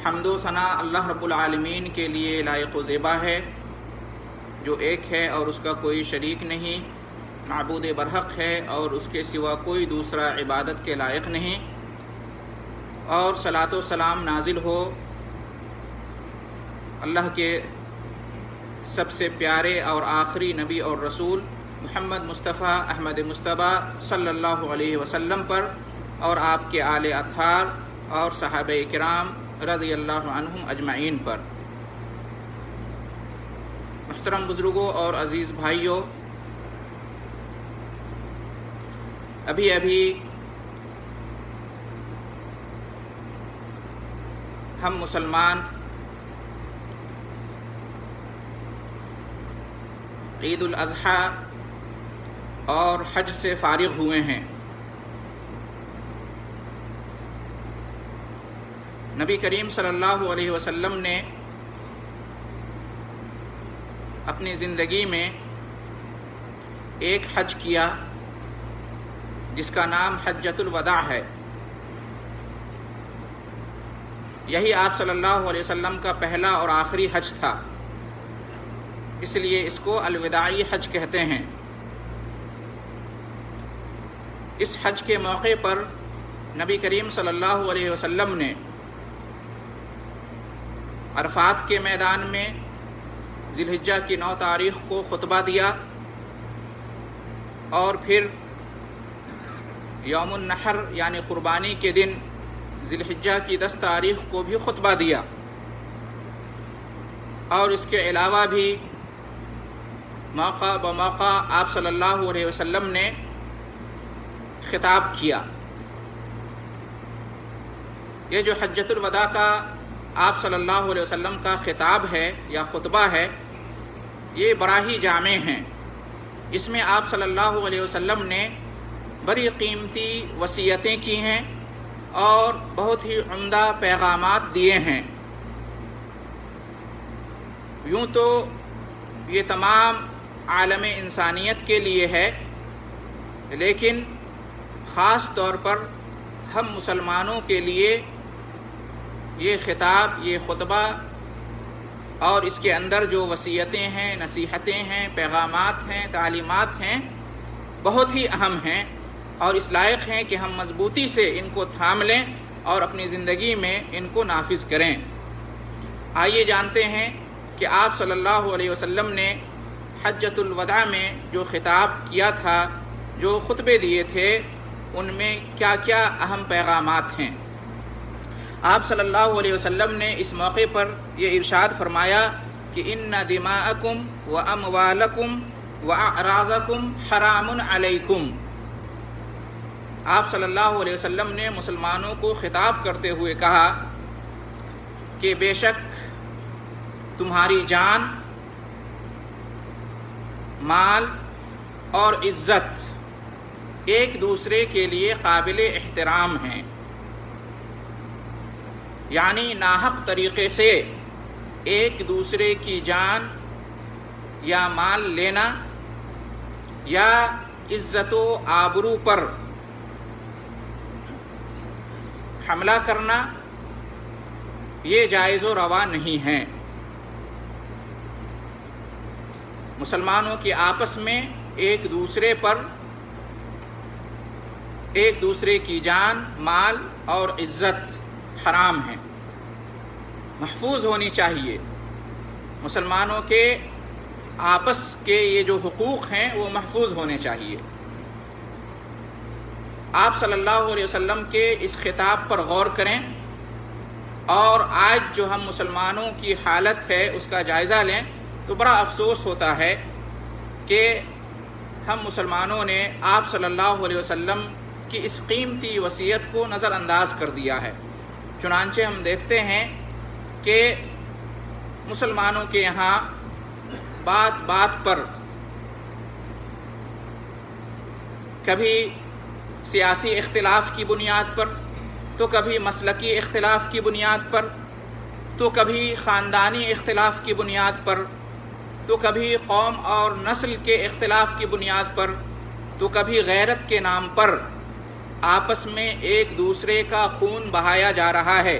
حمد و ثنا اللہ رب العالمین کے لیے لائق و زیبا ہے، جو ایک ہے اور اس کا کوئی شریک نہیں، معبود برحق ہے اور اس کے سوا کوئی دوسرا عبادت کے لائق نہیں، اور صلاۃ و سلام نازل ہو اللہ کے سب سے پیارے اور آخری نبی اور رسول محمد مصطفیٰ احمد مصطفیٰ صلی اللہ علیہ وسلم پر، اور آپ کے آل اطہار اور صحابہ کرام رضی اللہ عنہم اجمعین پر۔ محترم بزرگوں اور عزیز بھائیوں، ابھی ہم مسلمان عید الاضحیٰ اور حج سے فارغ ہوئے ہیں۔ نبی کریم صلی اللہ علیہ وسلم نے اپنی زندگی میں ایک حج کیا جس کا نام حجۃ الوداع ہے۔ یہی آپ صلی اللہ علیہ وسلم کا پہلا اور آخری حج تھا، اس لیے اس کو الوداعی حج کہتے ہیں۔ اس حج کے موقع پر نبی کریم صلی اللہ علیہ وسلم نے عرفات کے میدان میں ذی الحجہ کی 9 تاریخ کو خطبہ دیا، اور پھر یوم النحر یعنی قربانی کے دن ذی الحجہ کی 10 تاریخ کو بھی خطبہ دیا، اور اس کے علاوہ بھی موقع بموقع آپ صلی اللہ علیہ وسلم نے خطاب کیا۔ یہ جو حجۃ الوداع کا آپ صلی اللہ علیہ وسلم کا خطاب ہے یا خطبہ ہے، یہ بڑا ہی جامع ہیں۔ اس میں آپ صلی اللہ علیہ وسلم نے بڑی قیمتی وصیتیں کی ہیں اور بہت ہی عمدہ پیغامات دیے ہیں۔ یوں تو یہ تمام عالم انسانیت کے لیے ہے، لیکن خاص طور پر ہم مسلمانوں کے لیے یہ خطاب، یہ خطبہ اور اس کے اندر جو وصیتیں ہیں، نصیحتیں ہیں، پیغامات ہیں، تعلیمات ہیں، بہت ہی اہم ہیں، اور اس لائق ہیں کہ ہم مضبوطی سے ان کو تھام لیں اور اپنی زندگی میں ان کو نافذ کریں۔ آئیے جانتے ہیں کہ آپ صلی اللہ علیہ وسلم نے حجۃ الوداع میں جو خطاب کیا تھا، جو خطبے دیے تھے، ان میں کیا کیا اہم پیغامات ہیں۔ آپ صلی اللہ علیہ وسلم نے اس موقع پر یہ ارشاد فرمایا کہ ان دماءکم و اموالکم و اعراضکم حرام علیکم۔ آپ صلی اللہ علیہ وسلم نے مسلمانوں کو خطاب کرتے ہوئے کہا کہ بے شک تمہاری جان، مال اور عزت ایک دوسرے کے لیے قابل احترام ہیں، یعنی ناحق طریقے سے ایک دوسرے کی جان یا مال لینا یا عزت و آبرو پر حملہ کرنا یہ جائز و روا نہیں ہے۔ مسلمانوں کے آپس میں ایک دوسرے پر ایک دوسرے کی جان، مال اور عزت حرام ہیں، محفوظ ہونی چاہیے۔ مسلمانوں کے آپس کے یہ جو حقوق ہیں وہ محفوظ ہونے چاہیے۔ آپ صلی اللہ علیہ وسلم کے اس خطاب پر غور کریں، اور آج جو ہم مسلمانوں کی حالت ہے اس کا جائزہ لیں تو بڑا افسوس ہوتا ہے کہ ہم مسلمانوں نے آپ صلی اللہ علیہ وسلم کی اس قیمتی وصیت کو نظر انداز کر دیا ہے۔ چنانچہ ہم دیکھتے ہیں کہ مسلمانوں کے یہاں بات بات پر کبھی سیاسی اختلاف کی بنیاد پر، تو کبھی مسلکی اختلاف کی بنیاد پر، تو کبھی خاندانی اختلاف کی بنیاد پر، تو کبھی قوم اور نسل کے اختلاف کی بنیاد پر، تو کبھی غیرت کے نام پر آپس میں ایک دوسرے کا خون بہایا جا رہا ہے۔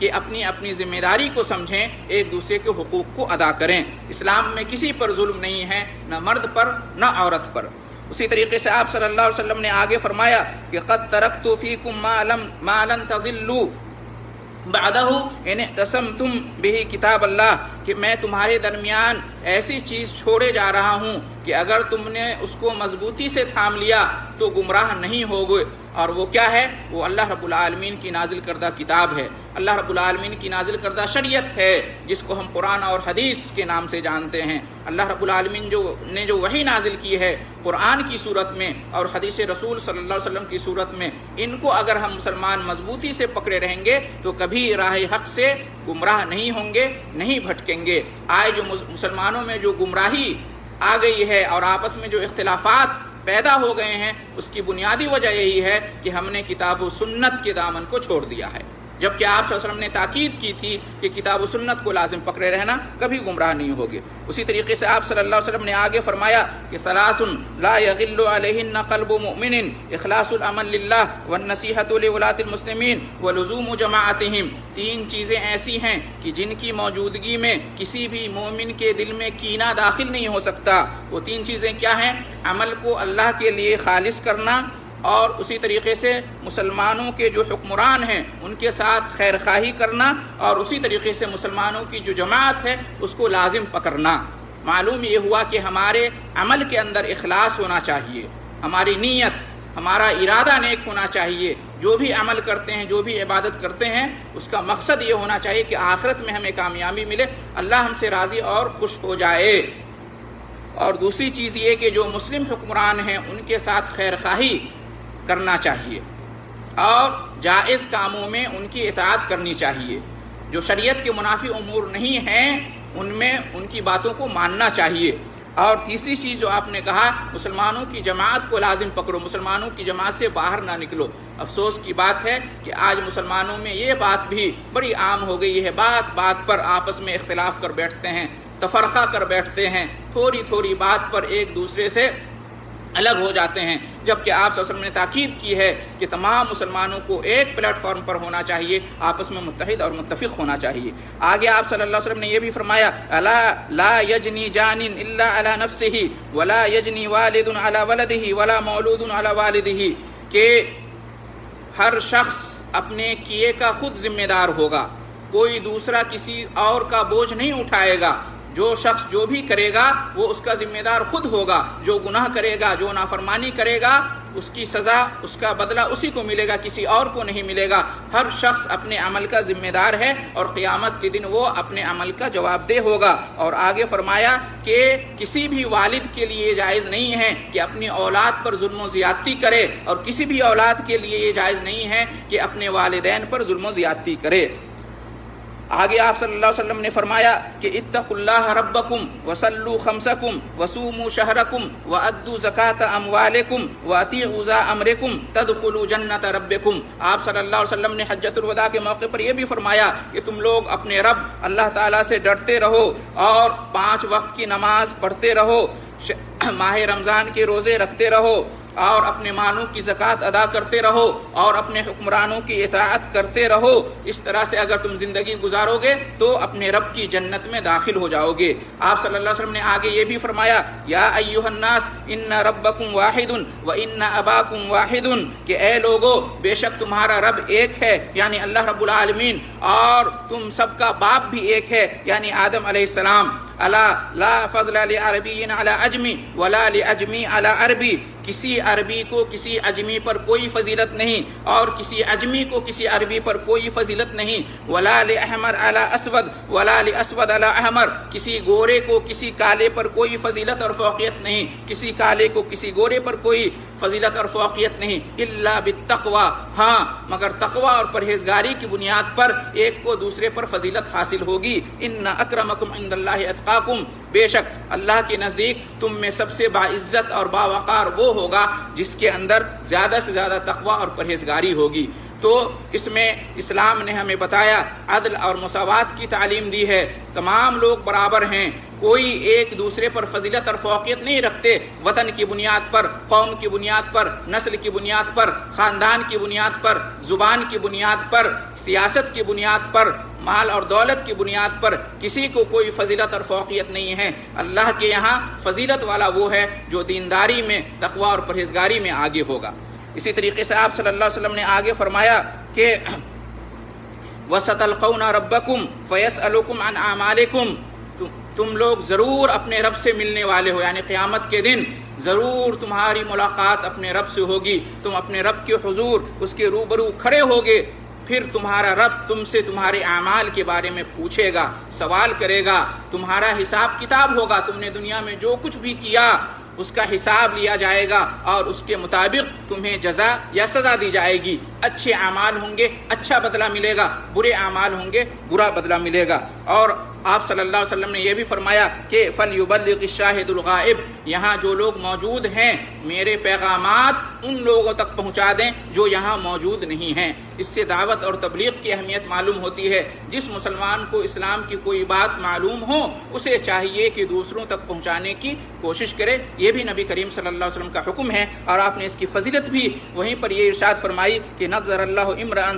کہ اپنی اپنی ذمہ داری کو سمجھیں، ایک دوسرے کے حقوق کو ادا کریں۔ اسلام میں کسی پر ظلم نہیں ہے، نہ مرد پر نہ عورت پر۔ اسی طریقے سے آپ صلی اللہ علیہ وسلم نے آگے فرمایا کہ قد ترکت فیکم ما لن تضلوا بعدہ ان اعتصمتم بہ کتاب اللہ، کہ میں تمہارے درمیان ایسی چیز چھوڑے جا رہا ہوں کہ اگر تم نے اس کو مضبوطی سے تھام لیا تو گمراہ نہیں ہوگے۔ اور وہ کیا ہے؟ وہ اللہ رب العالمین کی نازل کردہ کتاب ہے، اللہ رب العالمین کی نازل کردہ شریعت ہے، جس کو ہم قرآن اور حدیث کے نام سے جانتے ہیں۔ اللہ رب العالمین نے جو وحی نازل کی ہے قرآن کی صورت میں اور حدیث رسول صلی اللہ علیہ وسلم کی صورت میں، ان کو اگر ہم مسلمان مضبوطی سے پکڑے رہیں گے تو کبھی راہ حق سے گمراہ نہیں ہوں گے، نہیں بھٹکیں گے۔ آج جو مسلمانوں میں جو گمراہی آ گئی ہے اور آپس میں جو اختلافات پیدا ہو گئے ہیں، اس کی بنیادی وجہ یہی ہے کہ ہم نے کتاب و سنت کے دامن کو چھوڑ دیا ہے، جبکہ آپ صلی اللہ علیہ وسلم نے تاکید کی تھی کہ کتاب و سنت کو لازم پکڑے رہنا، کبھی گمراہ نہیں ہوگے۔ اسی طریقے سے آپ صلی اللہ علیہ وسلم نے آگے فرمایا کہ ثلاث لا یغل علیہن قلب مؤمن، اخلاص العمل للہ والنصیحۃ لولاۃ المسلمین ولزوم جماعتہم۔ تین چیزیں ایسی ہیں کہ جن کی موجودگی میں کسی بھی مومن کے دل میں کینہ داخل نہیں ہو سکتا۔ وہ تین چیزیں کیا ہیں؟ عمل کو اللہ کے لیے خالص کرنا، اور اسی طریقے سے مسلمانوں کے جو حکمران ہیں ان کے ساتھ خیر خواہی کرنا، اور اسی طریقے سے مسلمانوں کی جو جماعت ہے اس کو لازم پکڑنا۔ معلوم یہ ہوا کہ ہمارے عمل کے اندر اخلاص ہونا چاہیے، ہماری نیت، ہمارا ارادہ نیک ہونا چاہیے۔ جو بھی عمل کرتے ہیں، جو بھی عبادت کرتے ہیں، اس کا مقصد یہ ہونا چاہیے کہ آخرت میں ہمیں کامیابی ملے، اللہ ہم سے راضی اور خوش ہو جائے۔ اور دوسری چیز یہ کہ جو مسلم حکمران ہیں ان کے ساتھ خیر خواہی کرنا چاہیے، اور جائز کاموں میں ان کی اطاعت کرنی چاہیے۔ جو شریعت کے منافی امور نہیں ہیں ان میں ان کی باتوں کو ماننا چاہیے۔ اور تیسری چیز جو آپ نے کہا، مسلمانوں کی جماعت کو لازم پکڑو، مسلمانوں کی جماعت سے باہر نہ نکلو۔ افسوس کی بات ہے کہ آج مسلمانوں میں یہ بات بھی بڑی عام ہو گئی ہے، بات بات پر آپس میں اختلاف کر بیٹھتے ہیں، تفرقہ کر بیٹھتے ہیں، تھوڑی تھوڑی بات پر ایک دوسرے سے الگ ہو جاتے ہیں، جبکہ آپ صلی اللہ علیہ وسلم نے تاکید کی ہے کہ تمام مسلمانوں کو ایک پلیٹ فارم پر ہونا چاہیے، آپس میں متحد اور متفق ہونا چاہیے۔ آگے آپ صلی اللہ علیہ وسلم نے یہ بھی فرمایا الا لا یجنی جان الا علی نفسہ ولا یجنی والد علی ولدہ ولا مولود علی والدہ، کہ ہر شخص اپنے کیے کا خود ذمہ دار ہوگا، کوئی دوسرا کسی اور کا بوجھ نہیں اٹھائے گا۔ جو شخص جو بھی کرے گا وہ اس کا ذمہ دار خود ہوگا، جو گناہ کرے گا، جو نافرمانی کرے گا، اس کی سزا، اس کا بدلہ اسی کو ملے گا، کسی اور کو نہیں ملے گا۔ ہر شخص اپنے عمل کا ذمہ دار ہے اور قیامت کے دن وہ اپنے عمل کا جواب دہ ہوگا۔ اور آگے فرمایا کہ کسی بھی والد کے لیے جائز نہیں ہے کہ اپنی اولاد پر ظلم و زیادتی کرے، اور کسی بھی اولاد کے لیے یہ جائز نہیں ہے کہ اپنے والدین پر ظلم و زیادتی کرے۔ آگے آپ صلی اللہ علیہ وسلم نے فرمایا کہ اتقوا اللہ ربکم وصلوا خمسکم وصوموا شہرکم وادوا زکاۃ اموالکم واطیعوا ذا امرکم تدخلوا جنت ربکم۔ آپ صلی اللہ علیہ وسلم نے حجۃ الوداع کے موقع پر یہ بھی فرمایا کہ تم لوگ اپنے رب اللہ تعالیٰ سے ڈرتے رہو اور 5 وقت کی نماز پڑھتے رہو، ماہ رمضان کے روزے رکھتے رہو، اور اپنے مالوں کی زکوٰۃ ادا کرتے رہو، اور اپنے حکمرانوں کی اطاعت کرتے رہو۔ اس طرح سے اگر تم زندگی گزارو گے تو اپنے رب کی جنت میں داخل ہو جاؤ گے۔ آپ صلی اللہ علیہ وسلم نے آگے یہ بھی فرمایا یا ایھا الناس ان ربکم واحد وان اباکم واحد، کہ اے لوگو بے شک تمہارا رب ایک ہے یعنی اللہ رب العالمین، اور تم سب کا باپ بھی ایک ہے یعنی آدم علیہ السلام۔ الا لا فضل لعربی علی عجمی ولا لعجمی علی عربی، کسی عربی کو کسی عجمی پر کوئی فضیلت نہیں، اور کسی عجمی کو کسی عربی پر کوئی فضیلت نہیں۔ ولا لأحمر علی اسود ولا لأسود علی احمر، کسی گورے کو کسی کالے پر کوئی فضیلت اور فوقیت نہیں، کسی کالے کو کسی گورے پر کوئی فضیلت اور فوقیت نہیں۔ الا بالتقوی، ہاں مگر تقوی اور پرہیزگاری کی بنیاد پر ایک کو دوسرے پر فضیلت حاصل ہوگی۔ ان اکرمکم عند اللہ اتقاکم، بے شک اللہ کے نزدیک تم میں سب سے باعزت اور باوقار وہ ہوگا جس کے اندر زیادہ سے زیادہ تقوی اور پرہیزگاری ہوگی۔ تو اس میں اسلام نے ہمیں بتایا عدل اور مساوات کی تعلیم دی ہے، تمام لوگ برابر ہیں، کوئی ایک دوسرے پر فضیلت اور فوقیت نہیں رکھتے، وطن کی بنیاد پر، قوم کی بنیاد پر، نسل کی بنیاد پر، خاندان کی بنیاد پر، زبان کی بنیاد پر، سیاست کی بنیاد پر، مال اور دولت کی بنیاد پر کسی کو کوئی فضیلت اور فوقیت نہیں ہے۔ اللہ کے یہاں فضیلت والا وہ ہے جو دینداری میں، تقوی اور پرہیزگاری میں آگے ہوگا۔ اسی طریقے سے آپ صلی اللہ علیہ وسلم نے آگے فرمایا کہ وَسَتَلْقَوْنَ رَبَّكُمْ فَيَسْأَلُكُمْ عَنْ أَعْمَالِكُمْ، تم لوگ ضرور اپنے رب سے ملنے والے ہو، یعنی قیامت کے دن ضرور تمہاری ملاقات اپنے رب سے ہوگی، تم اپنے رب کے حضور اس کے روبرو کھڑے ہوگے، پھر تمہارا رب تم سے تمہارے اعمال کے بارے میں پوچھے گا، سوال کرے گا، تمہارا حساب کتاب ہوگا، تم نے دنیا میں جو کچھ بھی کیا اس کا حساب لیا جائے گا اور اس کے مطابق تمہیں جزا یا سزا دی جائے گی۔ اچھے اعمال ہوں گے اچھا بدلہ ملے گا، برے اعمال ہوں گے برا بدلہ ملے گا۔ اور آپ صلی اللہ علیہ وسلم نے یہ بھی فرمایا کہ فَلْيُبَلِّغِ الشَّاهِدُ الْغَائِبُ، یہاں جو لوگ موجود ہیں میرے پیغامات ان لوگوں تک پہنچا دیں جو یہاں موجود نہیں ہیں۔ اس سے دعوت اور تبلیغ کی اہمیت معلوم ہوتی ہے۔ جس مسلمان کو اسلام کی کوئی بات معلوم ہو اسے چاہیے کہ دوسروں تک پہنچانے کی کوشش کرے، یہ بھی نبی کریم صلی اللہ علیہ وسلم کا حکم ہے۔ اور آپ نے اس کی فضیلت بھی وہیں پر یہ ارشاد فرمائی کہ نظر اللہ امرأ